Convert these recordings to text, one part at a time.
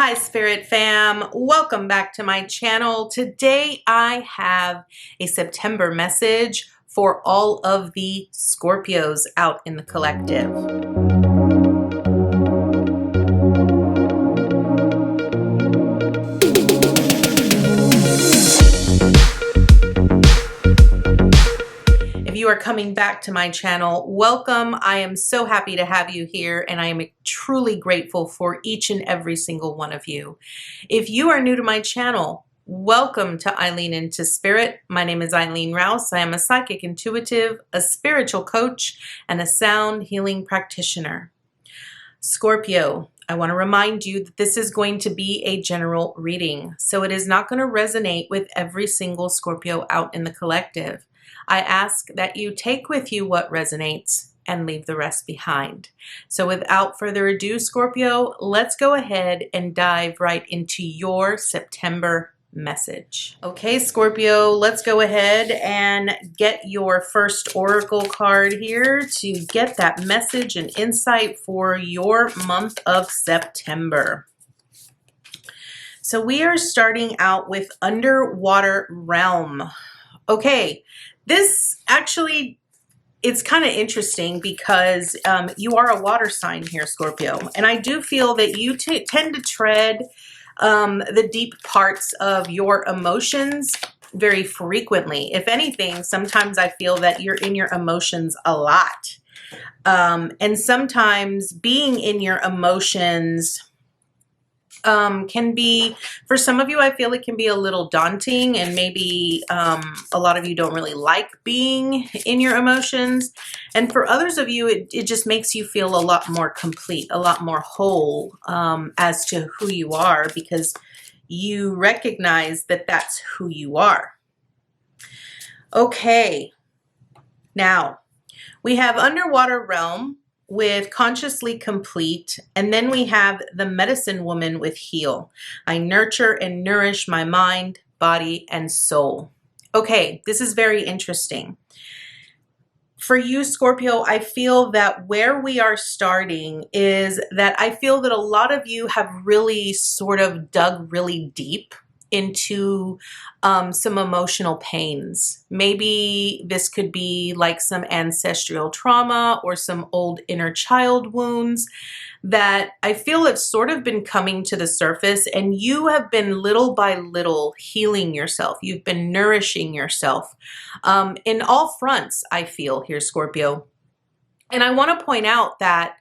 Hi Spirit Fam, welcome back to my channel. Today I have a September message for all of the Scorpios out in the collective. If you are coming back to my channel, welcome. I am so happy to have you here, and I am truly grateful for each and every single one of you. If you are new to my channel, welcome to Eileen Into Spirit. My name is Eileen Rouse. I am a psychic intuitive, a spiritual coach, and a sound healing practitioner. Scorpio, I want to remind you that this is going to be a general reading, so it is not going to resonate with every single Scorpio out in the collective. I ask that you take with you what resonates and leave the rest behind. So without further ado, Scorpio, let's go ahead and dive right into your September message. Okay, Scorpio, let's go ahead and get your first oracle card here to get that message and insight for your month of September. So we are starting out with Underwater Realm. Okay, this actually, it's kind of interesting because you are a water sign here, Scorpio. And I do feel that you tend to tread the deep parts of your emotions very frequently. If anything, sometimes I feel that you're in your emotions a lot. And sometimes being in your emotions can be, for some of you, I feel it can be a little daunting, and maybe a lot of you don't really like being in your emotions. And for others of you, it just makes you feel a lot more complete, a lot more whole as to who you are, because you recognize that that's who you are. Okay, now we have Underwater Realm with Consciously Complete, and then we have the Medicine Woman with Heal. I nurture and nourish my mind, body, and soul. Okay, this is very interesting. For you, Scorpio, I feel that where we are starting is that I feel that a lot of you have really sort of dug really deep into some emotional pains. Maybe this could be like some ancestral trauma or some old inner child wounds that I feel have sort of been coming to the surface, and you have been little by little healing yourself. You've been nourishing yourself in all fronts, I feel here, Scorpio. And I want to point out that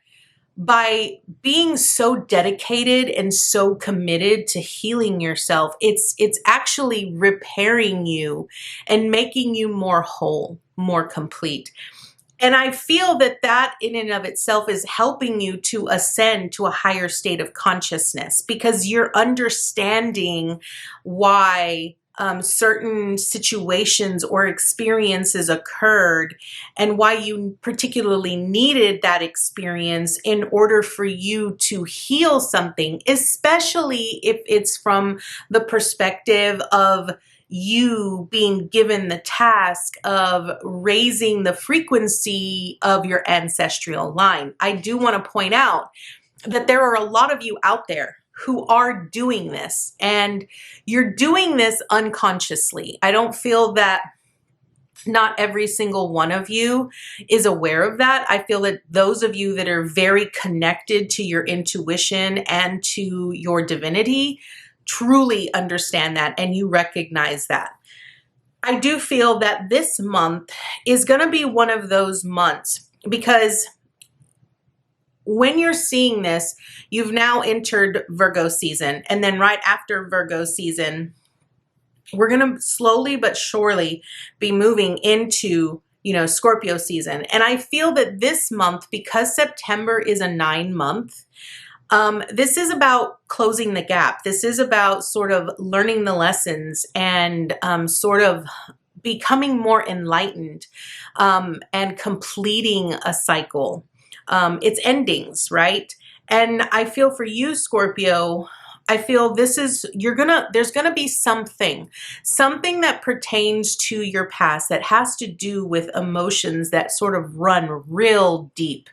by being so dedicated and so committed to healing yourself, it's actually repairing you and making you more whole, more complete. And I feel that that in and of itself is helping you to ascend to a higher state of consciousness, because you're understanding why certain situations or experiences occurred, and why you particularly needed that experience in order for you to heal something, especially if it's from the perspective of you being given the task of raising the frequency of your ancestral line. I do want to point out that there are a lot of you out there who are doing this, and you're doing this unconsciously. I don't feel that not every single one of you is aware of that. I feel that those of you that are very connected to your intuition and to your divinity truly understand that, and you recognize that. I do feel that this month is going to be one of those months, because when you're seeing this, you've now entered Virgo season. And then right after Virgo season, we're going to slowly but surely be moving into, Scorpio season. And I feel that this month, because September is a 9-month, this is about closing the gap. This is about sort of learning the lessons and sort of becoming more enlightened and completing a cycle. It's endings, right? And I feel for you, Scorpio, I feel this is, there's gonna be something that pertains to your past that has to do with emotions that sort of run real deep.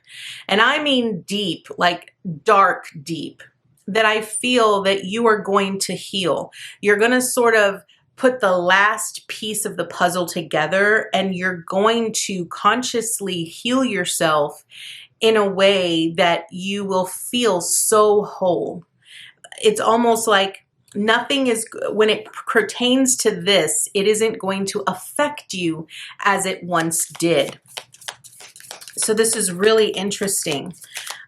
And I mean deep, like dark deep. that I feel that you are going to heal. You're going to sort of put the last piece of the puzzle together, and you're going to consciously heal yourself in a way that you will feel so whole. It's almost like nothing is, when it pertains to this, it isn't going to affect you as it once did. So this is really interesting.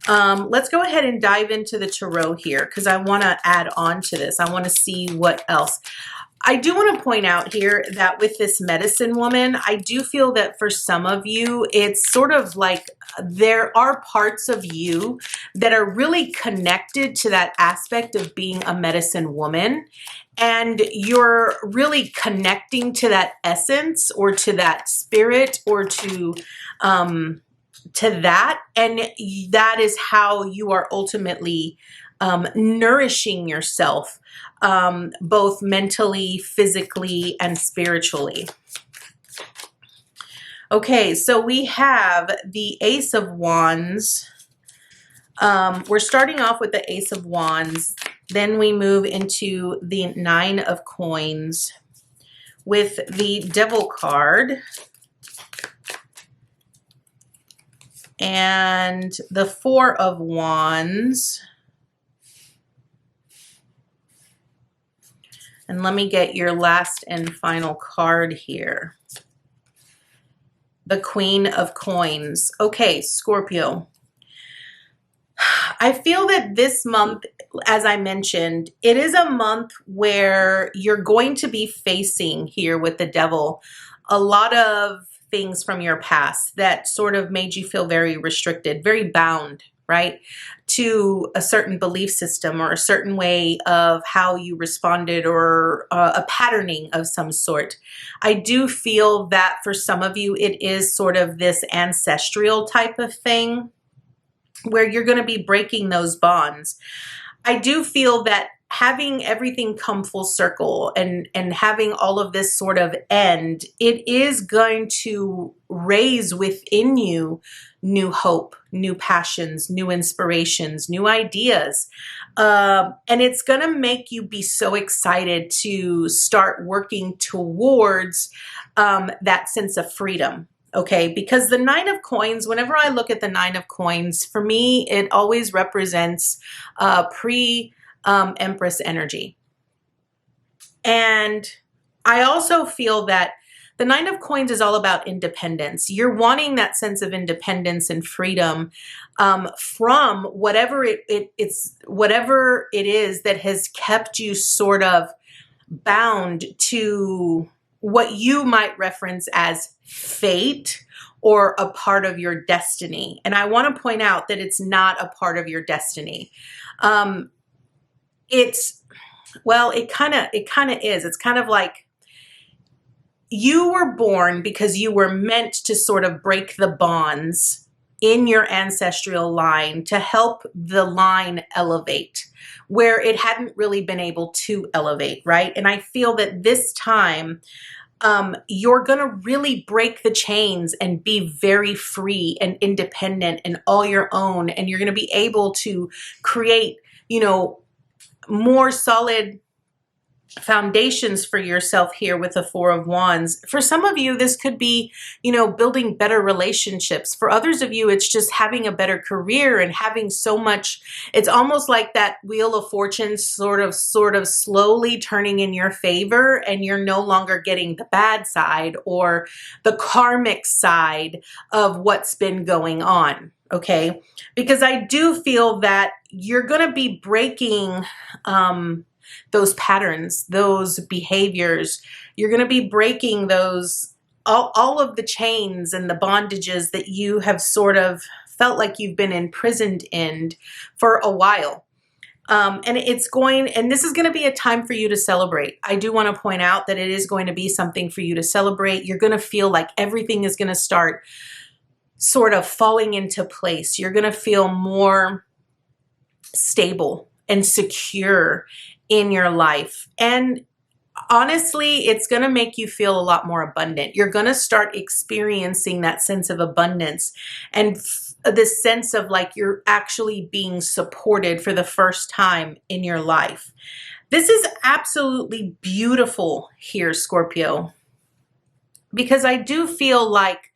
Let's go ahead and dive into the tarot here, because I want to add on to this. I want to see what else. I do want to point out here that with this medicine woman, I do feel that for some of you, it's sort of like there are parts of you that are really connected to that aspect of being a medicine woman. And you're really connecting to that essence or to that spirit or to that. And that is how you are ultimately nourishing yourself, both mentally, physically, and spiritually. Okay, so we have the Ace of Wands. We're starting off with the Ace of Wands. Then we move into the Nine of Coins with the Devil card. And the Four of Wands. And let me get your last and final card here. The Queen of Coins. Okay, Scorpio. I feel that this month, as I mentioned, it is a month where you're going to be facing here with the Devil a lot of things from your past that sort of made you feel very restricted, very bound, right, to a certain belief system or a certain way of how you responded, or a patterning of some sort. I do feel that for some of you, it is sort of this ancestral type of thing where you're going to be breaking those bonds. I do feel that having everything come full circle and having all of this sort of end, it is going to raise within you new hope, new passions, new inspirations, new ideas. And it's going to make you be so excited to start working towards that sense of freedom. Okay, because the Nine of Coins, whenever I look at the Nine of Coins, for me, it always represents Empress energy. And I also feel that the Nine of Coins is all about independence. You're wanting that sense of independence and freedom from whatever whatever it is that has kept you sort of bound to what you might reference as fate or a part of your destiny. And I want to point out that it's not a part of your destiny. It kind of is. It's kind of like you were born because you were meant to sort of break the bonds in your ancestral line to help the line elevate where it hadn't really been able to elevate, right? And I feel that this time you're going to really break the chains and be very free and independent and all your own. And you're going to be able to create, more solid foundations for yourself here with the Four of Wands. For some of you, this could be, building better relationships. For others of you, it's just having a better career and having so much. It's almost like that Wheel of Fortune sort of slowly turning in your favor, and you're no longer getting the bad side or the karmic side of what's been going on. Okay, because I do feel that you're going to be breaking those patterns, those behaviors. You're going to be breaking those, all of the chains and the bondages that you have sort of felt like you've been imprisoned in for a while. And this is going to be a time for you to celebrate. I do want to point out that it is going to be something for you to celebrate. You're going to feel like everything is going to start sort of falling into place. You're going to feel more stable and secure in your life. And honestly, it's going to make you feel a lot more abundant. You're going to start experiencing that sense of abundance and this sense of like you're actually being supported for the first time in your life. This is absolutely beautiful here, Scorpio, because I do feel like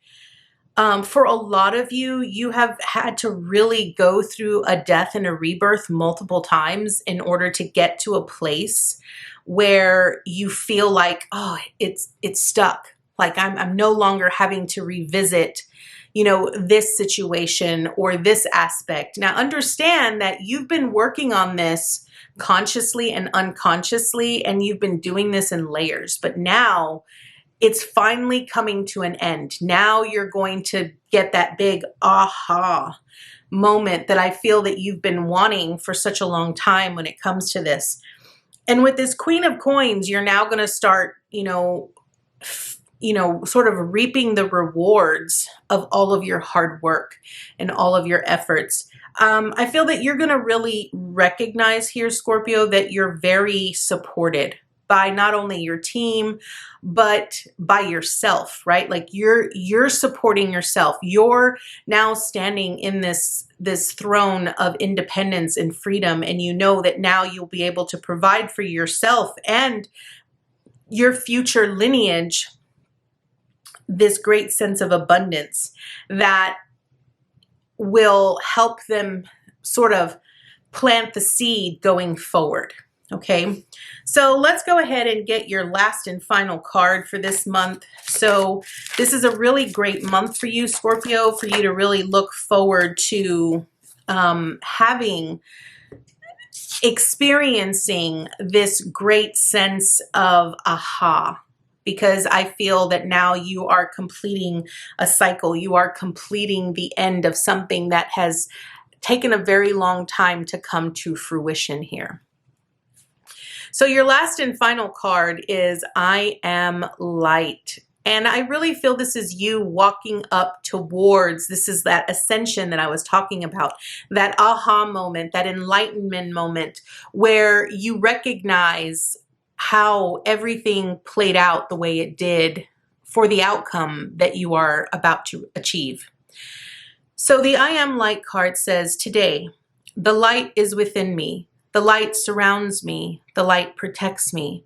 for a lot of you, you have had to really go through a death and a rebirth multiple times in order to get to a place where you feel like, oh, it's stuck. Like I'm no longer having to revisit, you know, this situation or this aspect. Now understand that you've been working on this consciously and unconsciously, and you've been doing this in layers, but now it's finally coming to an end. Now you're going to get that big aha moment that I feel that you've been wanting for such a long time when it comes to this. And with this Queen of Coins, you're now going to start, sort of reaping the rewards of all of your hard work and all of your efforts. I feel that you're going to really recognize here, Scorpio, that you're very supported by not only your team, but by yourself, right? Like you're supporting yourself. You're now standing in this throne of independence and freedom, and you know that now you'll be able to provide for yourself and your future lineage this great sense of abundance that will help them sort of plant the seed going forward. Okay, so let's go ahead and get your last and final card for this month. So this is a really great month for you, Scorpio, for you to really look forward to experiencing this great sense of aha, because I feel that now you are completing a cycle. You are completing the end of something that has taken a very long time to come to fruition here. So your last and final card is I am light. And I really feel this is you walking up towards, this is that ascension that I was talking about, that aha moment, that enlightenment moment where you recognize how everything played out the way it did for the outcome that you are about to achieve. So the I am light card says, today, the light is within me. The light surrounds me. The light protects me.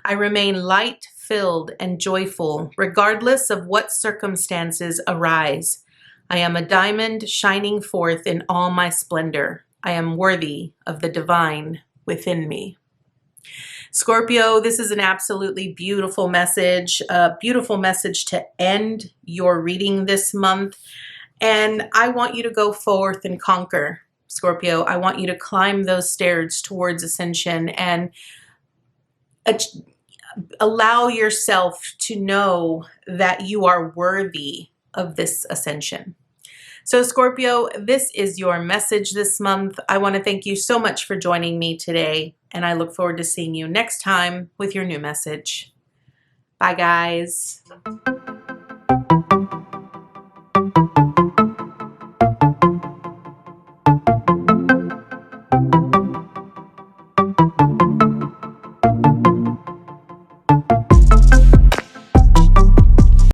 I remain light-filled and joyful, regardless of what circumstances arise. I am a diamond shining forth in all my splendor. I am worthy of the divine within me. Scorpio, this is an absolutely beautiful message, a beautiful message to end your reading this month. And I want you to go forth and conquer. Scorpio, I want you to climb those stairs towards ascension and allow yourself to know that you are worthy of this ascension. So Scorpio, this is your message this month. I want to thank you so much for joining me today, and I look forward to seeing you next time with your new message. Bye, guys.